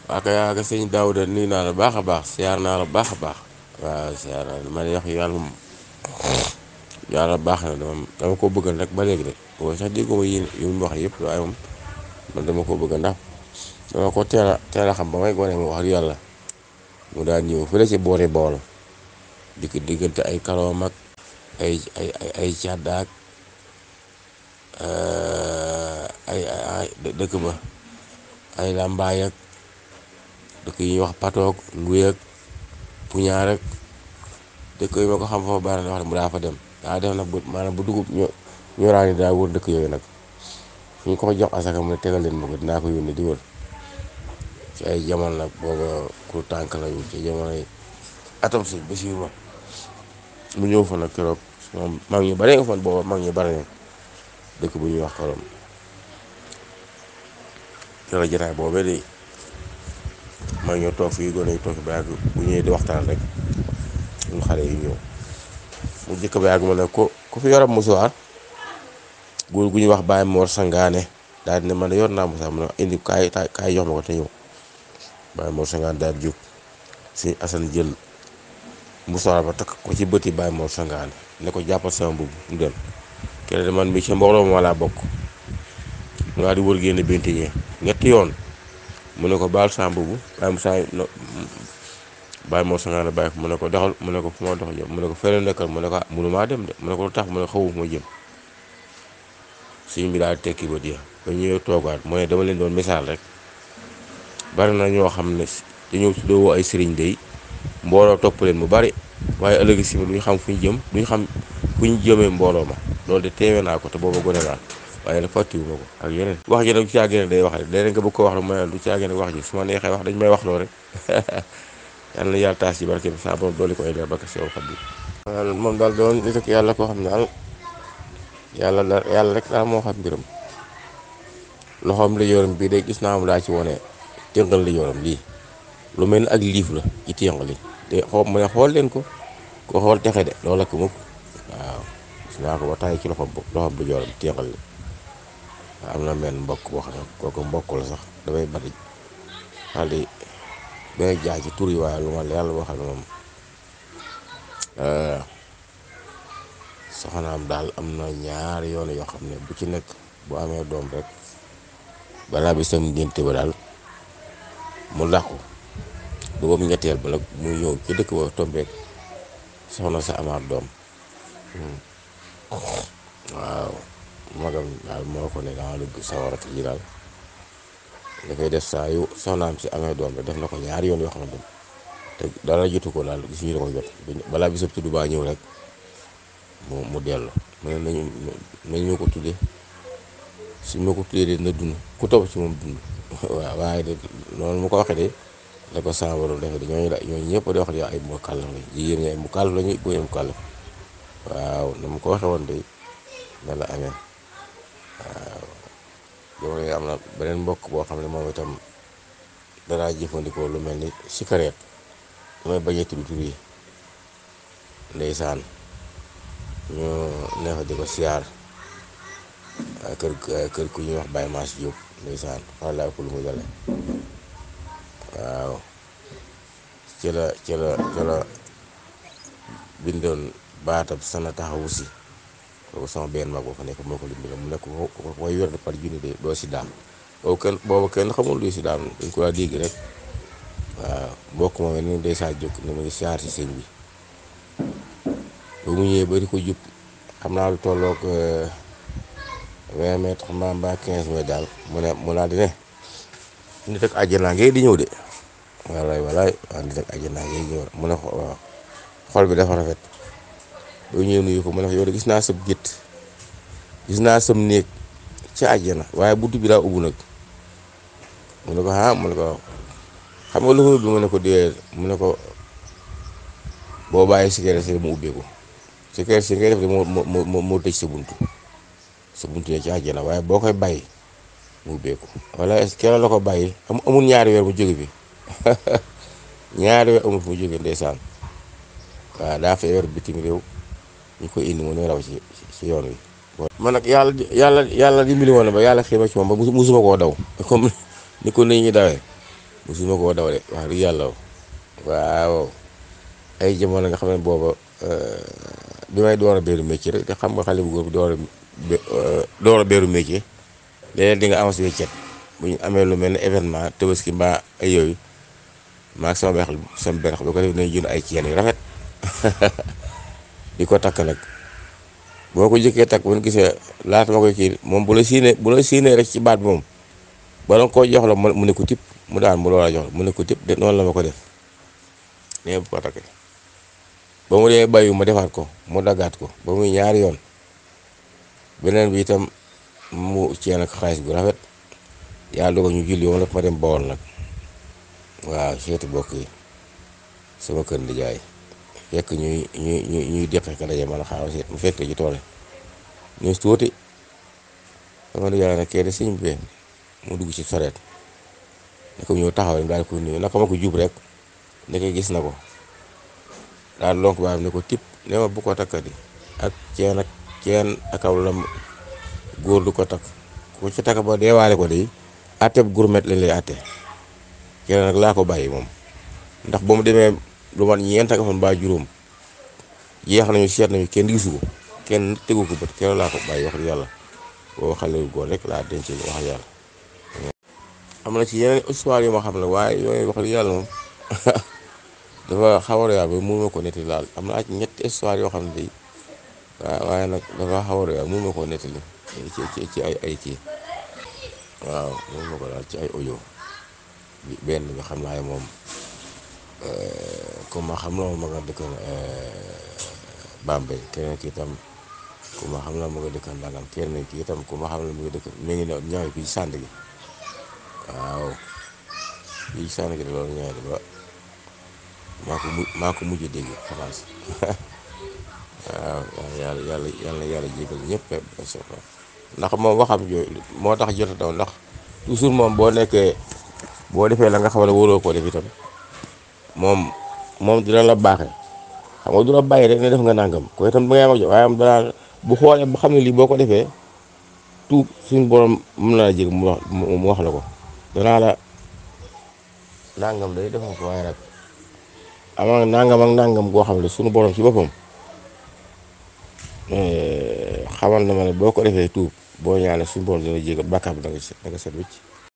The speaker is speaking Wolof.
waa kay sëñ Daouda nuyu naa la baax a baax siyaar naa la baax a baax waaw siyaar naa la man wax yàlla moom yàlla baax na dama ko bëgg rek ba léegi de boobu sax dégguma yi mu wax yëpp waaye moom man dama ko bëgg ndax dama ko teel a xam ba may gone mu wax yàlla mu daan ñëw fële ci boori Bawol diggante ay Karoom ak ay càddaak ay dëkk ba ay Lambaay ak dëkk yi ñuy wax Patoog Nguy ak Puñaar ak dëkk yi ma ko xam foofu bari na wax ne mu daa fa dem daa def nag maanaam bu dugub ñoraani daa wër dëkk yooyu nag fu ñu ko jox asaka mu ne tegal leen ma ko dinaa ko yónni di wër ci ay jamono nag booba ku tànk lañu ci jamono yi atam si Basiir ma mu ñëw fa nag keroog moom mag ñu bare nga fan booba mag ñu bare dëkk bu ñuy wax Karoom keroog jotaay boobee de mag ñoo toog fii gone yi toog fi ba yàgg bu ñëwee di waxtaan rek ñun xale yi ñëw mu jëkk ba yàgg ma ne ko fi yoram musuwaar góor gu ñuy wax Baye Mor Sangaane daal di ne man de yor naa musuwaar mu ne indi kaay jox ma ko te ñëw Baye Mor Sangaane daal di jóg si Asan jël musuwaar ba takk ko ci bëti Baye Mor Sangaane ne ko jàppal sama mbubb mu dem kenn de man mi ci mbooloo ma laa bokk mu daal di wër génn binti ñetti yoon mu ne ko baal sama mbubb Baye Mor Sangaane bàyyi ko mu ne ko doxal mu ne ko fu ma dox jëm mu ne ko fële nekkal mu ne ko munu maa dem de mu ne ko lu tax mu ne xawu ma jëm suñ bi daal tekki ba diya ba ñëwee toogaat mu ne dama leen doon misaal rek bari na ñoo xam ne dañoo tuddoo ay sëriñ day mbooloo topp leen mu bari waaye ëllëg si duñu xam fu ñu jëm duñu xam fu ñu jëmee mbooloo ma loolu de teewe naa ko te booba gone naa waaye nag fàttiwuma ko ak yeneen wax ji nag du caagee nag day wax rek day nga bëgg ko wax rek mooy du caagee nag wax ji su ma neexee wax dañ may wax loo rek yàlla na yàlla taas ci barke bi saa borom dooli ko ay leer barke Seex Xaadim moom daal doon nit ak yàlla koo xam ne daal yàlla rek daal moo xam mbiram loxoom li yoram bii de gis naa am daa ci wone téngal li yoram lii lu mel ni ak liif la ci téngal li te mu ne xool leen ko xool texe de loolu ak mukk waaw gis naa ko ba tàyyi ci loxoom lu yoram téngal li am na mel mbokk boo xam ne kooku mbokk la sax dafay bari xale bay jaay ci tur yi waaye lu ma yàlla boo xam ne moom soxnaam daal am na ñaari yoon yoo xam ne bu ci nekk bu amee doom rek balaa bi sam ngénte ba daal mu làqu bu boobu ñetteel ba nag mu ñëw ci dëkk ba tombeek soxna sa amaat doom waaw magam daal moo ko ne danga dugg sawarata ji daal dafay def saa yu soxnaam si amee doom rek def na ko ñaari yoon yoo xam ne te dara jotu ko daal gis ñu da ko jot balaa bisab tudd baa ñëw rek mu dellu mu ne nañu ko tuddee suñ ma ko tuddee de na dund ku topp ci moom dund waaw waaye de noonu mu ko waxee de la ko sama borom defee de ñooñu ñëpp di wax de ay mukallaf lañ jigéen ñi ay mukallaf lañu góor ñi mukallaf waaw na mu ko waxee woon de na la amee waaw jamono yi am na beneen mbokk boo xam ne moom itam danaa jëfandikoo lu mel ni cigarette damay bañee tudd tur yi ndeysaan ñu neefa di ko siyaar kër ku ñuy wax Baye Mass Diop ndeysaan xala laa ko lu mu dale waaw ci la bindoon baatab sana taxawu si kooku sama benn mag boo fa nekk moo ko limbi mu nekk koy wér par junni de doo si daam boobu kenn xamul luy si daam dañ ko daa dégg rek waaw mbokk moom ni day saa jóg ne mu ngi siyaar si sëñ bi ba mu ñëwee ba di ko jub xam naa lu tolloog 20 mètres xam naa mbaa 15 mètres daal mu naa di ne nit ak àjjanaa ngay di ñëw de walaay waaw nit ak àjjanaa ngay ñëw mu ne waaw xol bi dafa rafet boo ñëwee nuyu ko mu ne yow de gis naa sab gétt gis naa sam néeg ci àjjana waaye buntu bi daa ubbu nag mu ne ko mu ne ko xam nga lu ko ubbi mu ne ko dee mu ne ko boo bàyyi sikere si mu ubbeeku sikere si ngay def de moo tëj sa buntu ne ci àjjana waaye boo koy bàyyi mu ubbeeku wala kenn la ko bàyyi amul ñaari weer mu jóge fi ñaari weer amul fu mu jóge ndeysaan waaw daa feebar bitim réew ñu koy indi mu ne raw ci yoon wi. man nag yàlla dimbali woon na ba yàlla xiima ci moom ba musuma koo daw comme ni ko nit ñi dawee musuma koo daw de wax dëgg yàlla. waaw ay jamono nga xam ne booba bi may door a beeru métier rek te xam nga xale bu góor bi door a beeru métier léeg-léeg di nga am si weccet bu ñu amee lu mel ne événement Tabaski mbaa ay yooyu maag sama berex bu ko def nañ jënd ay ceen yu rafet di ko takk nag boo ko jëkkee takk bu ñu gisee laata ma koy kii moom bu la siinee rek ci baat bi moom bala nga koo jox la mu ne ko tip mu daan mu loola jox mu ne ko tip de noonu la ma ko def nee bu ko takkee ba mu dee bayu ma defaat ko mu daggaat ko ba muy ñaari yoon beneen bi itam mu ceen ak xaalis bu rafet yàlla dogal ñu julli woon la ma dem Bawol nag waaw seeti bokk yi sama kër ndijaay fekk ñuy deqe ka daje man a xaaw seet mu fekk ci toole ñu tuuti sama ndijaay nag kee de sëñ bi mu dugg ci sareet ne ko ñëw taxaw rek daal ko nuyu naka ma ko jub rek ndeke gis na ko daal lonk baam ne ko tip ne ma bu ko takkati ak ceen ak aw lam góor du ko takk ku ci takk ba deewaale ko de atteb gourmet lañ lay atte kenn nag laa ko bàyyi moom ndax ba mu demee lu man ñeent nga fan ba juróom jeex nañu seet nañu kenn gisu ko kenn tegu ko bët kenn laa ko bàyyi wax dëgg yàlla boo xale yu góor rek laa denc wax yàlla. am na ci yeneen histoire yu ma xam ne waaye yooyu wax dëgg yàlla moom dafa xaw a réew ba mënuma ko nettali daal am na ci ñetti histoire yoo xam ne day waaye nag dafa xaw a réew mënuma ko nettali ci ay kii waaw mënuma ko daal ci ay audio benn bi xam naa moom ku ma xam la ma nga dëkk Bambey keneen ki itam ku ma xam la ma nga dëkk Ndangam keneen ki itam ku ma xam la ma nga dëkk mi ngi ne ñëw fii sànd gi waaw fii sànd gi de loolu ñëwee ba maa ko mujj dégg France waaw yàlla jégal ñëpp ndax moom waxam jooyu moo tax jot a daw ndax toujours moom boo defee la nga xam ne wóoroo koo def itam moom dina la baaxee xam nga du la bàyyi rek ne def nga nangam ko itam ba ngay am waaye am danaa bu xoolee ba xam ne lii boo ko defee tuub suñu borom mën na la jég mu wax la ko danaa la nangam day defal ko waaye nag ama nangam ak nangam goo xam ne suñu borom ci boppam xamal na ma ne boo ko defee tuub boo ñaanee suñu borom dina jégal bàkkaar bi da nga set wicc